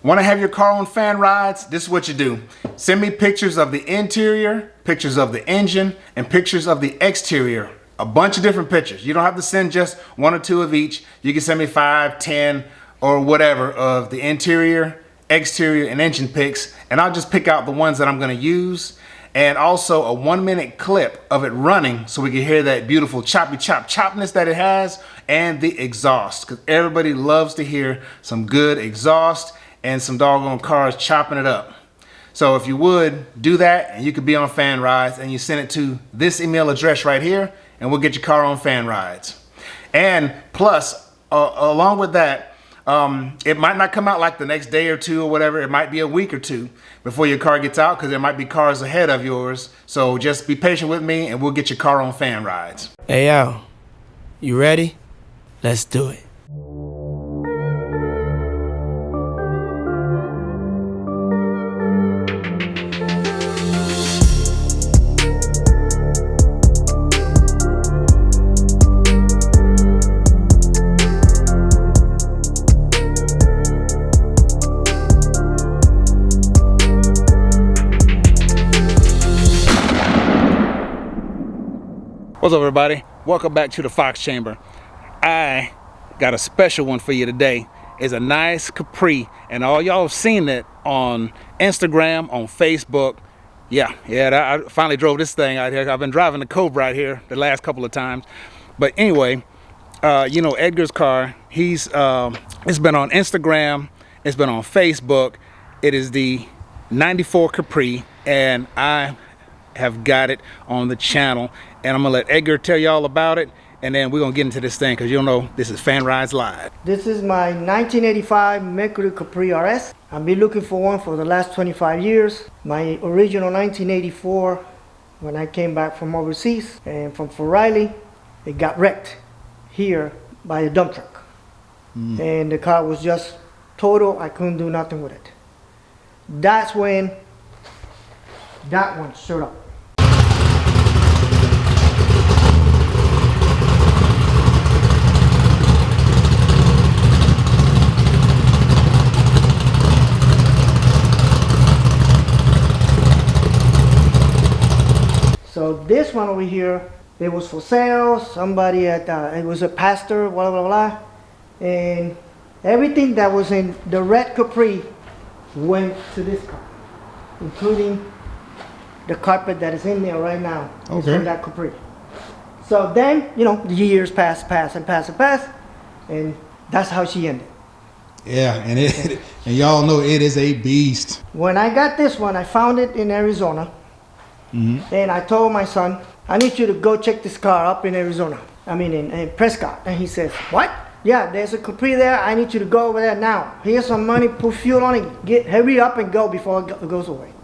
Want to have your car on fan rides? This is what you do. Send me pictures of the interior, pictures of the engine, and pictures of the exterior. A bunch of different pictures. You don't have to send just 1 or 2 of each. You can send me 5, 10, or whatever of the interior, exterior, and engine pics, and I'll just pick out the ones that I'm going to use. And also a 1-minute clip of it running so we can hear that beautiful choppy chopness that it has, and the exhaust, because everybody loves to hear some good exhaust and some doggone cars chopping it up. So if you would do that, and you could be on fan rides, and you send it to this email address right here, and we'll get your car on fan rides. And plus, along with that, it might not come out like the next day or 2 or whatever. It might be a week or 2 before your car gets out, because there might be cars ahead of yours. So just be patient with me, and we'll get your car on fan rides. Hey, yo, you ready? Let's do it. What's up, everybody? Welcome back to the Fox Chamber. I got a special one for you today. It's a nice Capri, and all y'all have seen it on Instagram, on Facebook. Yeah, I finally drove this thing out here. I've been driving the Cobra right here the last couple of times. But anyway, you know, Edgar's car, it's been on Instagram, it's been on Facebook. It is the 94 Capri, and I have got it on the channel, and I'm gonna let Edgar tell you all about it, and then we're gonna get into this thing, because you'll know this is Fan Rides Live. This is my 1985 Mercury Capri RS. I've been looking for one for the last 25 years. My original 1984, when I came back from overseas and from Fort Riley, it got wrecked here by a dump truck. And the car was just total. I couldn't do nothing with it. That's when that one showed up. So this one over here, it was for sale. Somebody it was a pastor, blah, blah, blah. And everything that was in the red Capri went to this car, including the carpet that is in there right now. Okay. From that Capri. So then, you know, the years pass, and that's how she ended. Yeah, and y'all know it is a beast. When I got this one, I found it in Arizona. And I told my son, I need you to go check this car up in Arizona. I mean, in Prescott. And he says, what? Yeah, there's a Capri there. I need you to go over there now. Here's some money, put fuel on it, hurry up and go before it goes away.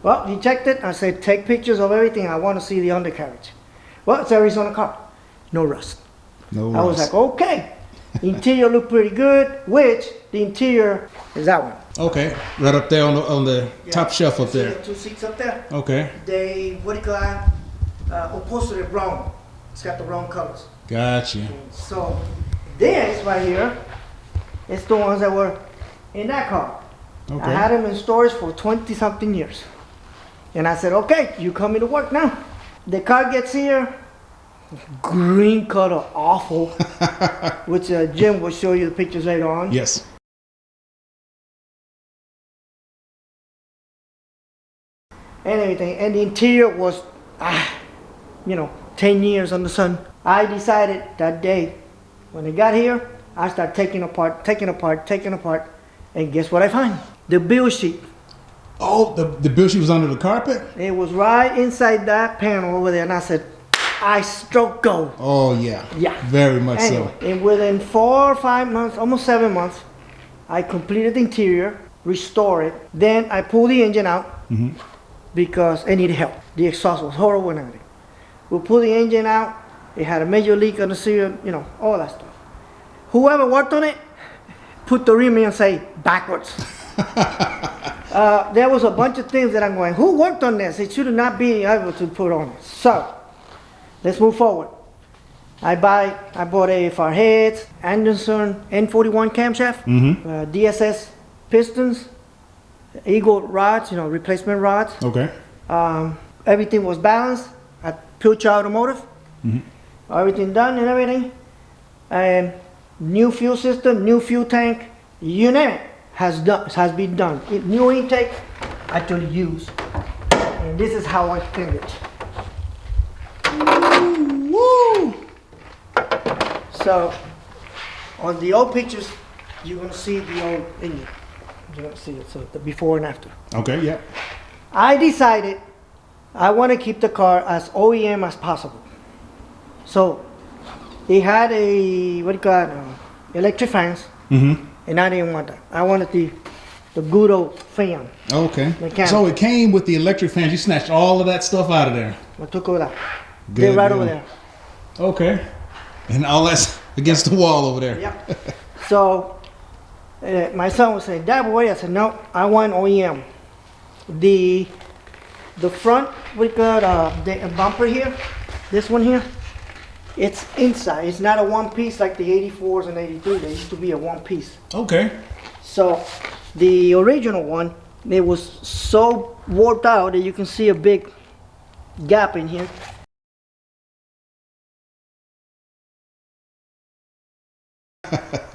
Well, he checked it. I said, take pictures of everything. I want to see the undercarriage. Well, it's Arizona car. No rust. No rust. I was like, okay. Interior looked pretty good, which the interior is that one. Okay, right up there on the top shelf up there. 2 seats up there. Okay. They, what do you call that? Upholstered brown. It's got the brown colors. Gotcha. So this right here is the ones that were in that car. Okay. I had them in storage for 20-something years. And I said, okay, you coming to work now. The car gets here, green color, awful, which Jim will show you the pictures later on. Yes. And everything, and the interior was, you know, 10 years on the sun. I decided that day, when it got here, I started taking apart, and guess what I find? The build sheet. Oh, the build sheet was under the carpet? It was right inside that panel over there, and I said, I stroke gold. Oh yeah. Yeah. Very much anyway, so. And within 4 or 5 months, almost 7 months, I completed the interior, restored it. Then I pulled the engine out because it needed help. The exhaust was horrible and everything. We pulled the engine out. It had a major leak on the seal, you know, all that stuff. Whoever worked on it put the rim in and say backwards. There was a bunch of things that I'm going, who worked on this? It should not be able to put on it. So let's move forward. I bought AFR heads, Anderson N41 camshaft, DSS pistons, Eagle rods, replacement rods. Okay. Everything was balanced at Pilcher Automotive. Everything done and everything. And new fuel system, new fuel tank, you name it, has been done. New intake, actually used. And this is how I cleaned it. Woo! So, on the old pictures, you're gonna see the old engine. You're gonna see it, so the before and after. Okay, yeah. I decided I want to keep the car as OEM as possible. So, it had electric fans, and I didn't want that. I wanted the good old fan. Okay. Mechanical. So it came with the electric fans. You snatched all of that stuff out of there. I took all that. Good They're right deal. over there. Okay. And all that's against the wall over there. Yep. So, my son was saying, "Dad, boy," I said, "No, I want OEM." The front, we got the bumper here, this one here, it's inside. It's not a one piece like the 84s and 83s. They used to be a one piece. Okay. So the original one, it was so warped out that you can see a big gap in here.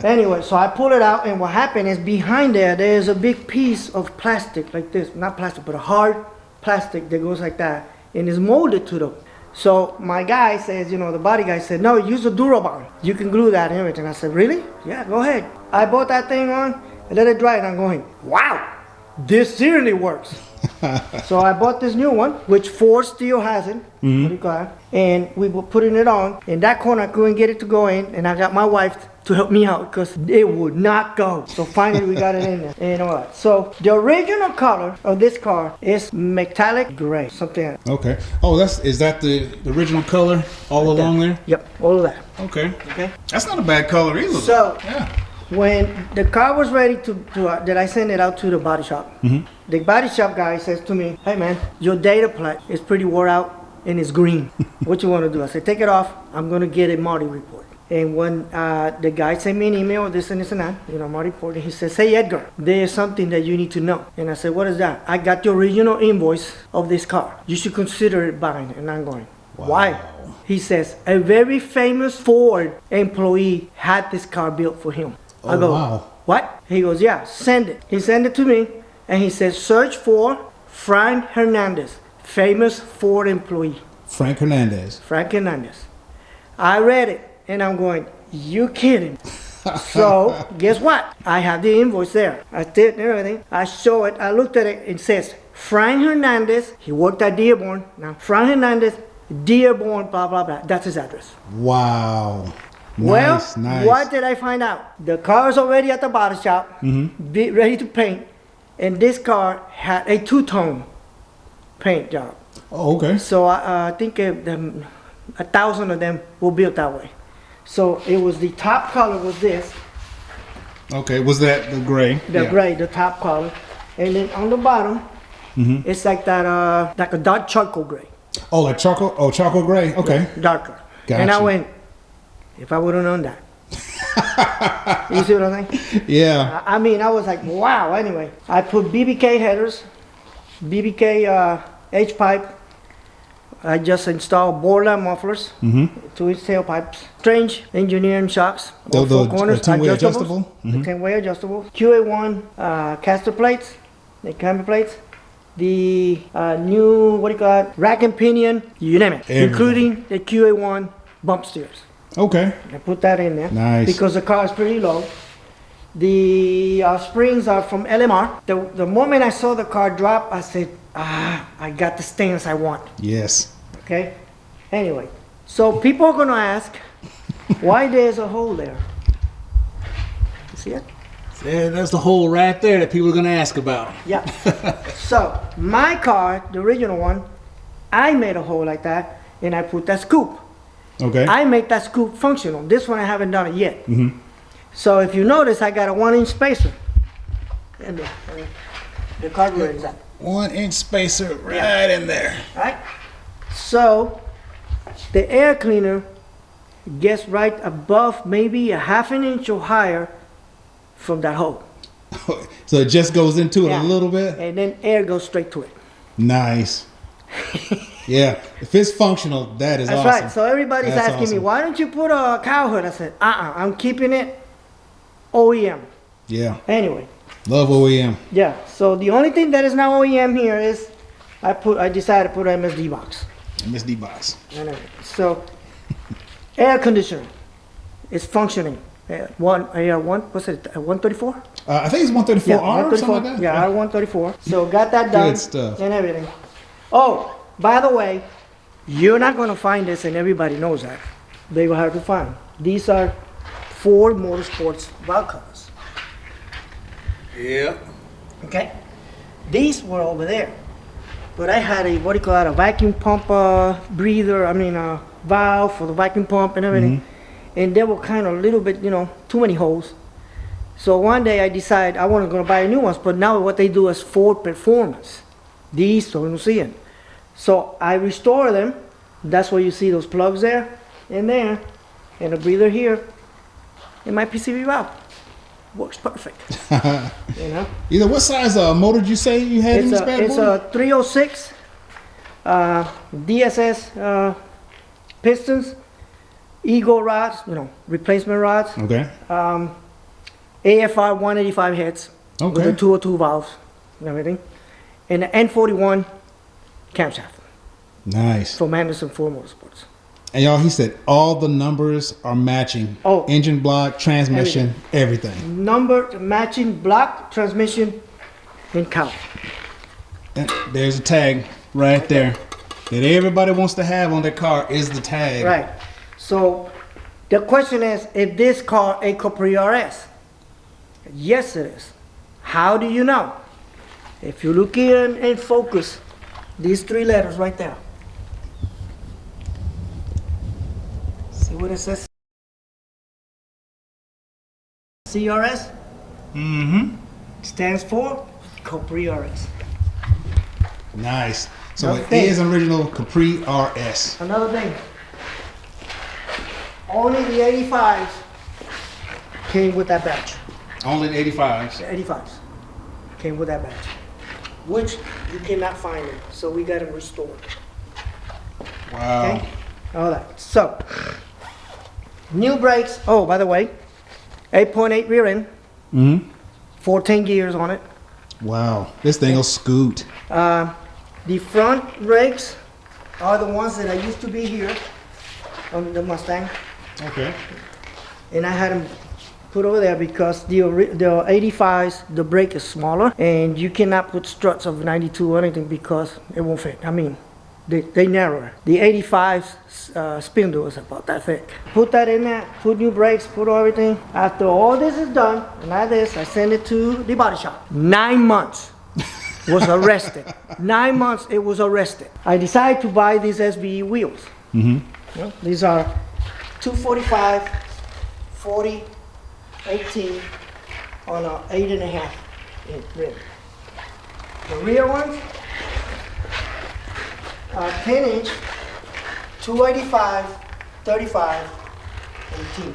Anyway, so I pull it out, and what happened is behind there's a big piece of plastic like this. Not plastic, but a hard plastic that goes like that, and is molded to them. So my guy says, the body guy said, "No, use a Durabond. You can glue that and everything." I said, "Really?" "Yeah, go ahead." I bought that thing on, and let it dry, and I'm going, "Wow, this seriously works." So I bought this new one, which Ford still has it, and we were putting it on. In that corner, I couldn't get it to go in, and I got my wife to help me out because it would not go. So finally, we got it in there. And all right. So the original color of this car is metallic gray, something like that. Okay. Oh, is that the original color all along there? Yep, all of that. Okay. Okay. That's not a bad color either. So yeah. when the car was ready that I sent it out to the body shop, the body shop guy says to me, "Hey man, your data plate is pretty wore out and it's green. What you want to do?" I said, "Take it off. I'm going to get a Marty report." And when the guy sent me an email, this and that, Marty report, and he says, "Hey Edgar, there's something that you need to know." And I said, "What is that?" "I got the original invoice of this car. You should consider it buying it." And I'm going, Wow. "Why?" He says, "A very famous Ford employee had this car built for him." Oh, I go, wow. "What?" He goes, "Yeah, send it." He sent it to me, and he says, "Search for Frank Hernandez, famous Ford employee." Frank Hernandez. Frank Hernandez. I read it, and I'm going, "You kidding?" So guess what? I have the invoice there. I did and everything. I show it. I looked at it. It says Frank Hernandez. He worked at Dearborn. Now Frank Hernandez, Dearborn, blah blah blah. That's his address. Wow. Well, Nice. what did I find out? The car is already at the body shop, ready to paint, and this car had a two-tone paint job. Oh, okay. So I think 1,000 of them were built that way. So it was the top color was this, Okay. Was that the gray? the Yeah. gray, the top color, and then on the bottom, it's like that, like a dark charcoal gray, Oh, like charcoal. Oh, charcoal gray. Okay. darker. And I Gotcha. went, if I would have known that. You see what I'm saying? Yeah. I mean, I was like, wow. Anyway, I put BBK headers, BBK H-pipe. I just installed Borla mufflers, 2-inch tailpipes, strange engineering shocks, The- all the- four corners, the 10-way adjustables, adjustable? the 10-way adjustable, QA1 caster plates, the camber plates, the new, what do you call it, rack and pinion, you name it, Everything. including the QA1 bump steers. Okay. I put that in there. Nice. Because the car is pretty low. The springs are from LMR. The moment I saw the car drop, I said, I got the stance I want. Yes. Okay? Anyway, so people are going to ask why there's a hole there. You see it? Yeah, that's the hole right there that people are going to ask about. Yeah. So, my car, the original one, I made a hole like that, and I put that scoop. Okay. I make that scoop functional. This one I haven't done it yet. So if you notice, I got a 1-inch spacer. And the carburetor is up. 1-inch spacer right in there. Right? So the air cleaner gets right above maybe a 1/2 inch or higher from that hole. So it just goes into it Yeah. a little bit? And then air goes straight to it. Nice. Yeah. If it's functional, that is That's awesome. right. So everybody's That's asking me, awesome. why don't you put a cow hood? I said, I'm keeping it OEM. Yeah. Anyway, Love OEM. yeah. So the only thing that is not OEM here is I decided to put an MSD box. MSD box. And everything. So air conditioner is functioning. What's it? 134? I think it's 134R or something like that. Yeah, R134. So got that done. Good stuff. And everything. Oh, by the way, you're not going to find this, and everybody knows that. They will have to find. These are Ford Motorsports valve covers. Yeah. Okay? These were over there. But I had a, a vacuum pump breather, valve for the vacuum pump and everything. And they were kind of a little bit, too many holes. So one day I decided I wasn't going to buy new ones, but now what they do is Ford Performance. These, so you see it. So I restore them. That's why you see those plugs there and there, and a breather here. And my PCV valve works perfect. Either what size motor did you say you had in this bad boy? It's a 306 DSS pistons, Ego rods, replacement rods. Okay. AFR 185 heads with Okay. the 202 valves and everything. And the N41 camshaft Nice. from Anderson Ford Motorsports. And y'all, he said all the numbers are matching. Oh. Engine block, transmission, everything. Number matching block, transmission, and cow. And there's a tag right there that everybody wants to have on their car is the tag. Right. So the question is, is this car a Capri RS? Yes, it is. How do you know? If you look here and focus, these three letters right there. See what it says? CRS? Mm-hmm. Stands for Capri RS. Nice. So Another it thing. is an original Capri RS. Another thing. Only the 85s came with that badge. Only the 85s. The 85s came with that badge, which you cannot find it. So we got them restored. Wow. Okay? All that. So, new brakes. Oh, by the way, 8.8 rear end, Mm-hmm. 14 gears on it. Wow. This thing will scoot. The front brakes are the ones that I used to be here on the Mustang, Okay. and I had them put over there because the 85s, the brake is smaller, and you cannot put struts of 92 or anything because it won't fit. They narrower. The 85's spindle is about that thick. Put that in there, put new brakes, put everything. After all this is done, and like this, I send it to the body shop. 9 months was arrested. 9 months it was arrested. I decided to buy these SBE wheels. Mm-hmm. These are 245, 40, 18 on a 8.5 inch rim. The rear ones are 10 inch, 285, 35, 18.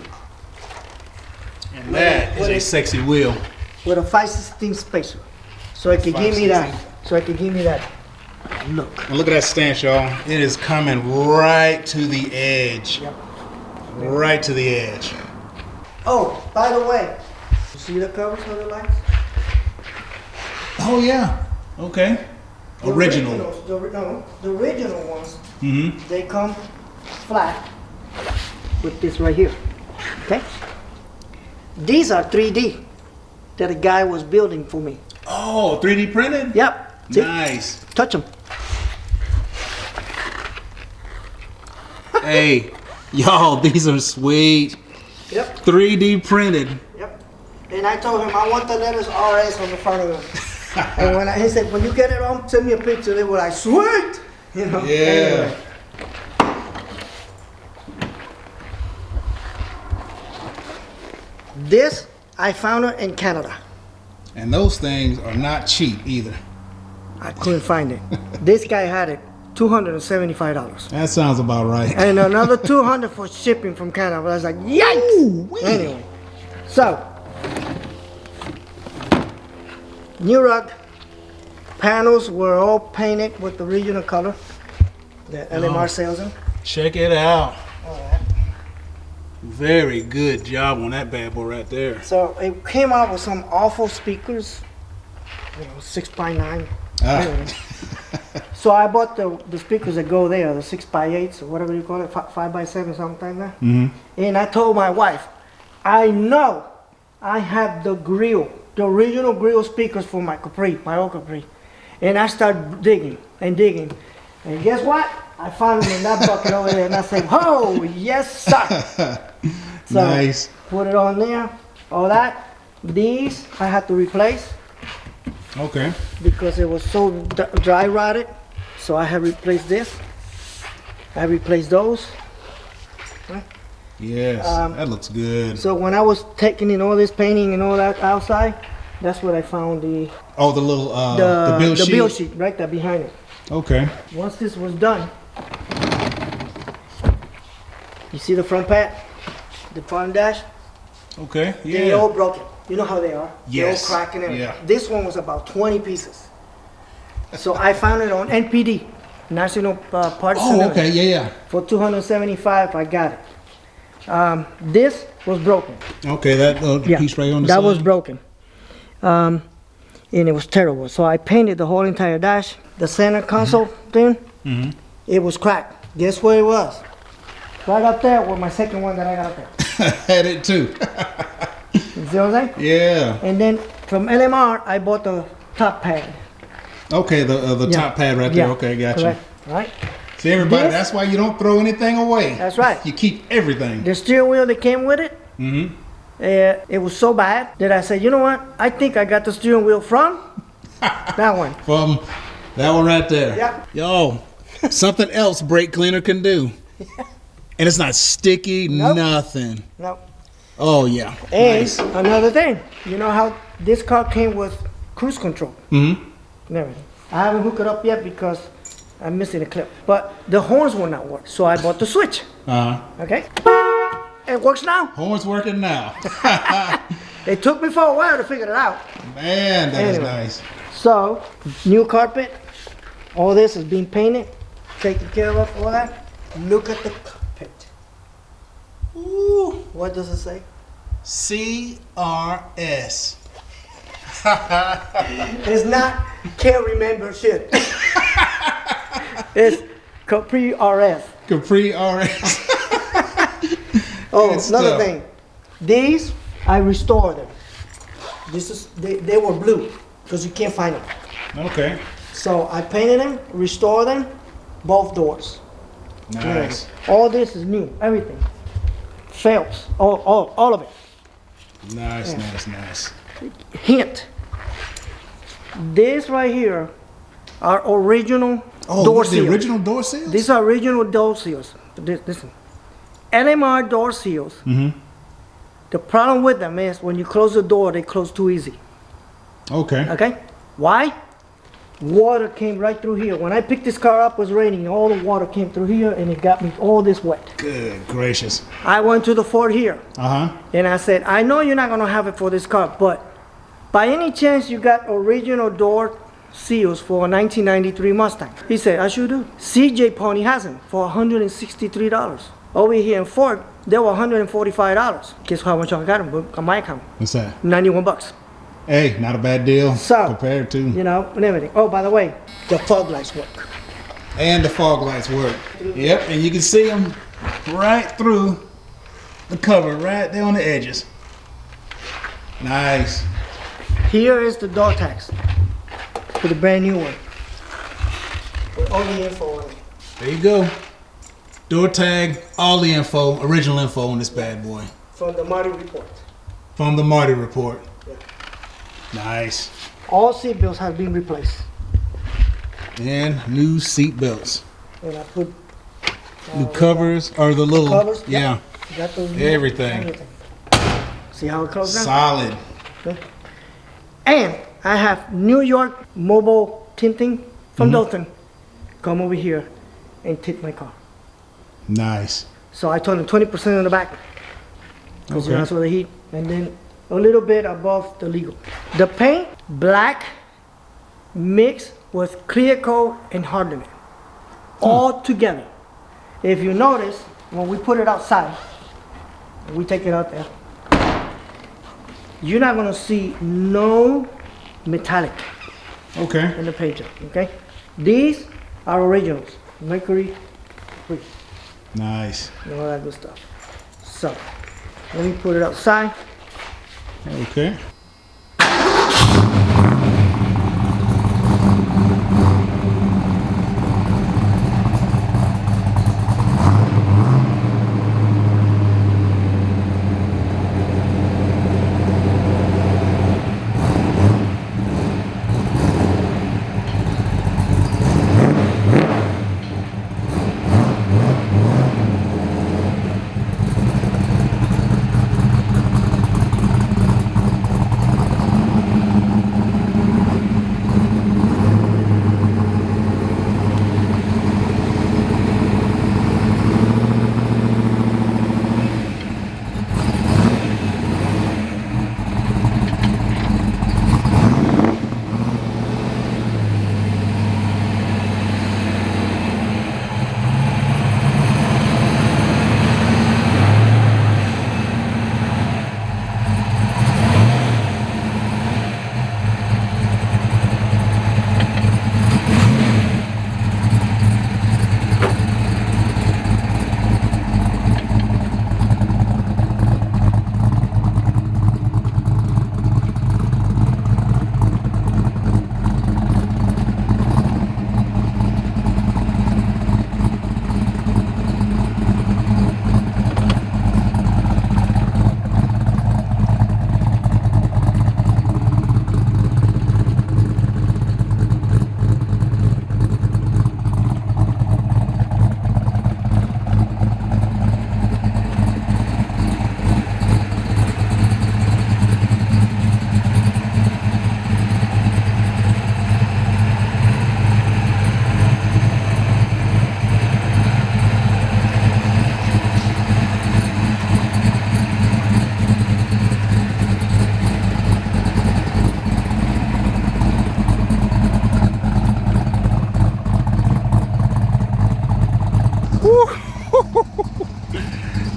And that is a sexy wheel. With a 5/16 spacer. So it could give me that. Look. And look at that stance, y'all. It is coming right to the edge. Yep. Right to the edge. Oh, by the way, you see the covers of the lights? Oh, yeah. Okay. Original. The original ones, Mm-hmm. they come flat with this right here. Okay? These are 3D that a guy was building for me. Oh, 3D printed? Yep. See? Nice. Touch them. Hey, y'all, these are sweet. Yep. 3D printed. Yep. And I told him I want the letters RS on the front of them. And he said, when you get it on, send me a picture. They were like, sweet. Yeah. Anyway. This, I found it in Canada. And those things are not cheap either. I couldn't find it. This guy had it, $275. That sounds about right. And another $200 for shipping from Canada. I was like, yikes! Ooh-wee. Anyway, so New rug. Panels were all painted with the original color that LMR sells them. Check it out. All right. Very good job on that bad boy right there. So it came out with some awful speakers, 6x9. So I bought the speakers that go there, the 6x8s or whatever you call it, 5x7, something like that. And I told my wife, I know I have the grill, the original grill speakers for my Capri, my old Capri. And I started digging and digging. And guess what? I found them in that bucket over there, and I said, "Oh, yes, sir." So Nice. put it on there. All that. These I had to replace Okay. because it was so dry rotted. So I have replaced this. I replaced those. Yes, that looks good. So when I was taking in all this painting and all that outside, that's what I found the Oh, the little the build sheet. build sheet right there behind it. Okay. Once this was done, you see the front pad, the front dash, Okay. they're all Yeah. broken. You know how they are. Yes. They're all cracking everything. Yeah. This one was about 20 pieces. So I found it on NPD, National Parts. Oh, and okay. everything. Yeah, For 275, I got it. This was broken. yeah. Okay, that Yeah, piece right on the that side. was broken. And it was terrible. So I painted the whole entire dash. The center console thing, it was cracked. Guess where it was? Right up there with my second one that I got up there. Had it too. You see what I'm saying? Yeah. And then from LMR, I bought the top pad. Okay, the Yeah. top pad right Yeah, there. Okay, gotcha. correct. Right? See, everybody, This- that's why you don't throw anything away. That's right. You keep everything. The steering wheel that came with it, it was so bad that I said, you know what? I think I got the steering wheel from that one. From that one right there. Yeah. Yo, something else brake cleaner can do. And it's not sticky, Nope. nothing. No. Oh, yeah. And Nice. another thing, you know how this car came with cruise control and everything. I haven't hooked it up yet because I'm missing a clip. But the horns will not work, so I bought the switch. Okay? It works now. Horns working now. It took me for a while to figure it out. Man, that is Anyway. nice. So, new carpet. All this is being painted, taken care of, all that. Look at the carpet. Ooh, What does it say? CRS. It's not can't remember shit. It's Capri RS. Capri RS. Oh, Good another stuff. thing. These, I restored them. They were blue because you can't find them. Okay. So I painted them, restored them, both doors. Nice. All this is new, everything. Phelps, all of it. Nice, Yeah. nice. Hint. This right here are original Oh, door the seals. original door seals? These are original door seals. Listen, LMR door seals. The problem with them is when you close the door, they close too easy. Okay. Okay? Why? Water came right through here. When I picked this car up, it was raining. All the water came through here, and it got me all this wet. Good gracious. I went to the Ford here, Uh-huh. and I said, I know you're not gonna have it for this car, but by any chance you got original door seals for a 1993 Mustang? He said, I sure do. CJ Pony has them for $163. Over here in Ford, they were $145. Guess how much I got them on my account? What's that? 91 bucks. Hey, not a bad deal So, compared to. You know, and everything. Oh, by the way, the fog lights work. And the fog lights work. Yep, and you can see them right through the cover, right there on the edges. Nice. Here is the door tags for the brand new one. With all the info on it. There you go. Door tag, all the info, original info on this bad boy. From the Marty report. From the Marty report. Yeah. Nice. All seat belts have been replaced. And new seat belts. And I put New covers, or the little, covers. yeah, Got those everything. See how it closes down? Solid. And I have New York mobile tinting from Dalton. Come over here and tint my car. Nice. So I told him 20% on the back. Because Okay. that's where the heat. And then a little bit above the legal. The paint, black mixed with clear coat and hardening, all together. If you notice, when we put it outside, we take it out there, you're not gonna see no metallic Okay. in the paint. Okay, these are originals, mercury free, Nice. and all that good stuff. So let me put it outside. Okay.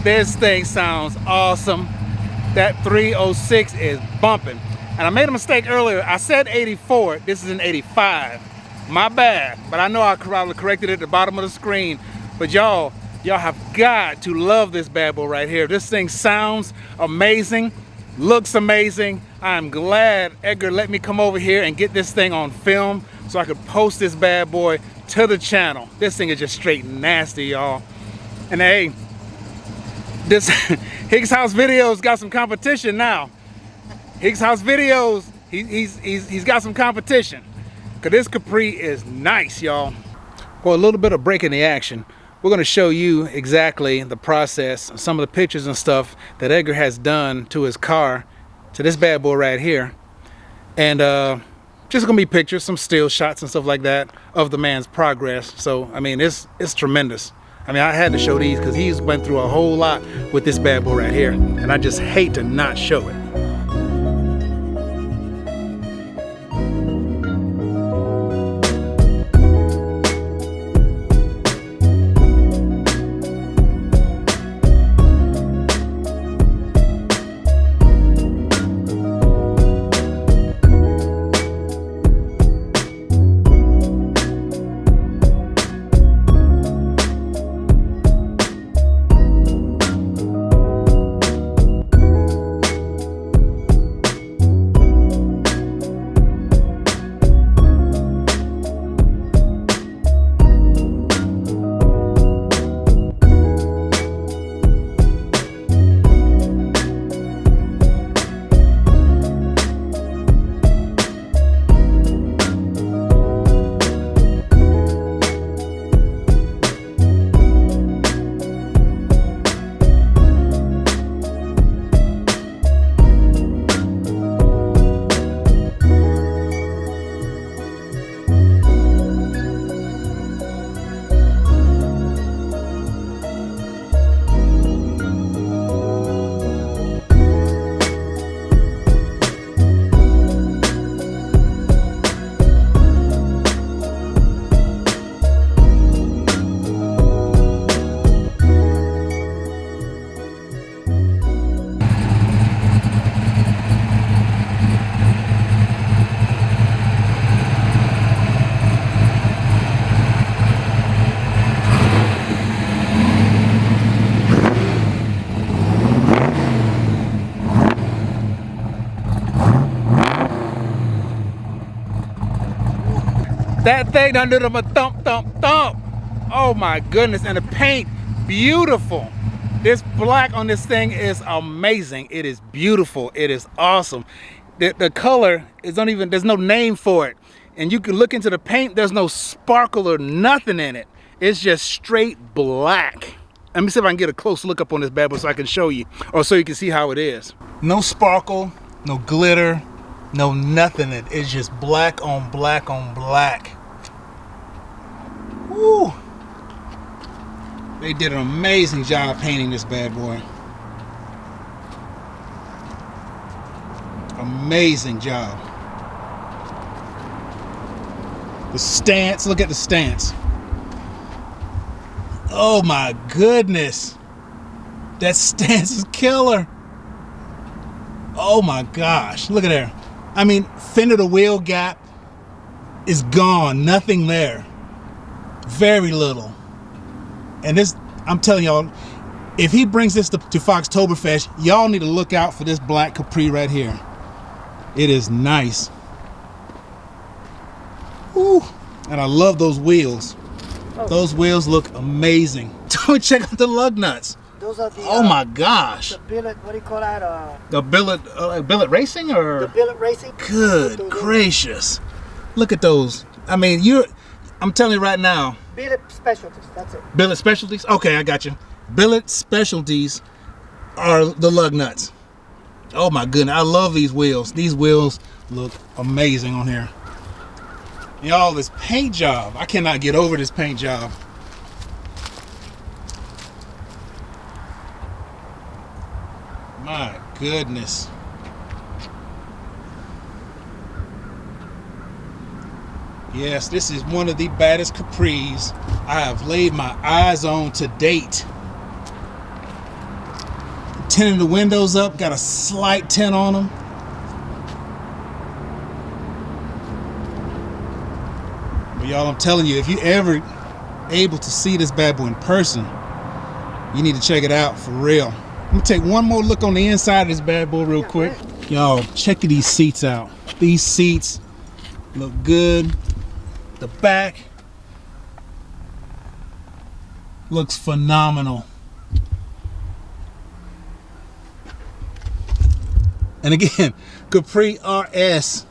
This thing sounds awesome. That 306 is bumping. And I made a mistake earlier. I said 84. This is an 85. My bad. But I know I probably corrected it at the bottom of the screen. But y'all have got to love this bad boy right here. This thing sounds amazing, looks amazing. I'm glad Edgar let me come over here and get this thing on film so I could post this bad boy to the channel. This thing is just straight nasty, y'all. And hey, this Higgs House Videos got some competition now. Higgs House Videos, he's got some competition. Cause this Capri is nice, y'all. For a little bit of break in the action, we're gonna show you exactly the process, some of the pictures and stuff that Edgar has done to his car, to this bad boy right here. And just gonna be pictures, some still shots and stuff like that of the man's progress. So, I mean, it's tremendous. I mean, I had to show these because he's went through a whole lot with this bad boy right here. And I just hate to not show it. That thing done did them a thump, thump, thump. Oh my goodness, and the paint, beautiful. This black on this thing is amazing. It is beautiful, it is awesome. The color is don't even, there's no name for it. And you can look into the paint, there's no sparkle or nothing in it. It's just straight black. Let me see if I can get a close look up on this bad boy so I can show you, or so you can see how it is. No sparkle, no glitter, no nothing. It's just black on black on black. Woo! They did an amazing job painting this bad boy. Amazing job. The stance, look at the stance. Oh my goodness. That stance is killer. Oh my gosh, look at there. I mean, fender to wheel gap is gone, nothing there. Very little. And this, I'm telling y'all, if he brings this to Foxtoberfest, y'all need to look out for this black Capri right here. It is nice. Woo. And I love those wheels. Oh. Those wheels look amazing. Check out the lug nuts. Those are the. Oh my gosh. The billet. What do you call that? The billet racing or? The billet racing. Good gracious. Look at those. I mean, I'm telling you right now. Billet specialties. That's it. Billet specialties? Okay, I got you. Billet specialties are the lug nuts. Oh my goodness, I love these wheels. These wheels look amazing on here. Y'all, this paint job, I cannot get over this paint job. My goodness. Yes, this is one of the baddest Capris I have laid my eyes on to date. Tinting the windows up, got a slight tint on them. But y'all, I'm telling you, if you ever able to see this bad boy in person, you need to check it out for real. I'm gonna take one more look on the inside of this bad boy real quick. Y'all, check these seats out. These seats look good. The back looks phenomenal. And again, Capri RS.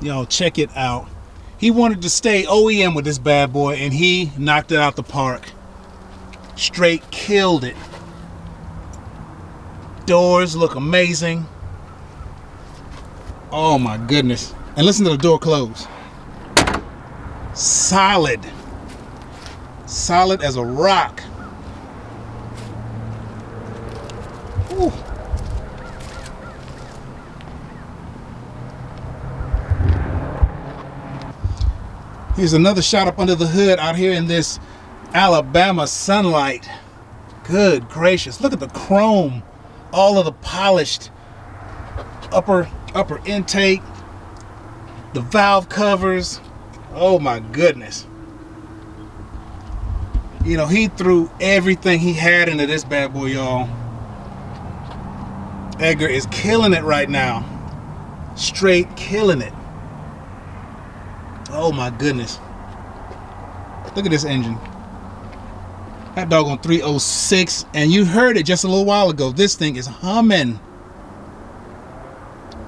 Y'all check it out. He wanted to stay OEM with this bad boy and he knocked it out the park. Straight killed it. Doors look amazing. Oh my goodness. And listen to the door close. Solid. Solid as a rock. Whew. Here's another shot up under the hood out here in this Alabama sunlight. Good gracious. Look at the chrome. All of the polished upper intake. The valve covers. Oh my goodness. You know, he threw everything he had into this bad boy, y'all. Edgar is killing it right now. Straight killing it. Oh my goodness. Look at this engine. That dog on 306, and you heard it just a little while ago. This thing is humming.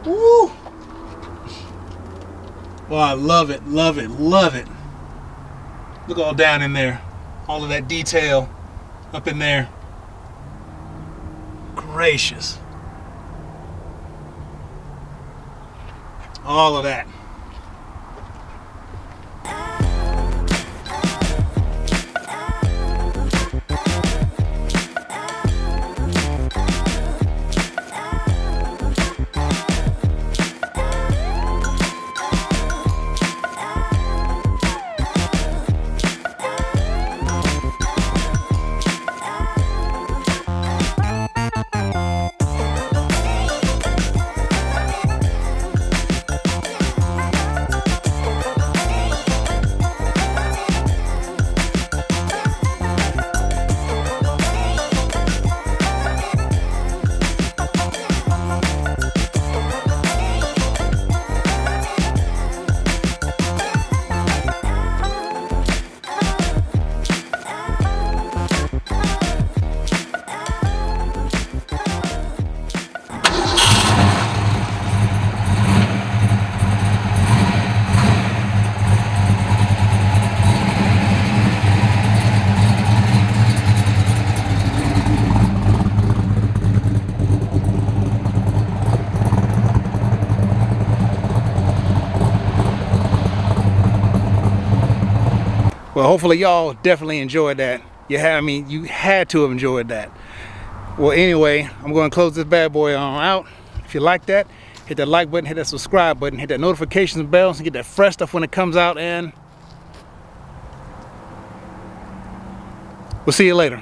Woo! Oh, I love it, love it, love it. Look all down in there. All of that detail up in there. Gracious. All of that. Well, hopefully y'all definitely enjoyed that. You had to have enjoyed that. Well, anyway, I'm going to close this bad boy on out. If you like that, hit that like button, hit that subscribe button, hit that notifications bell so you get that fresh stuff when it comes out, and we'll see you later.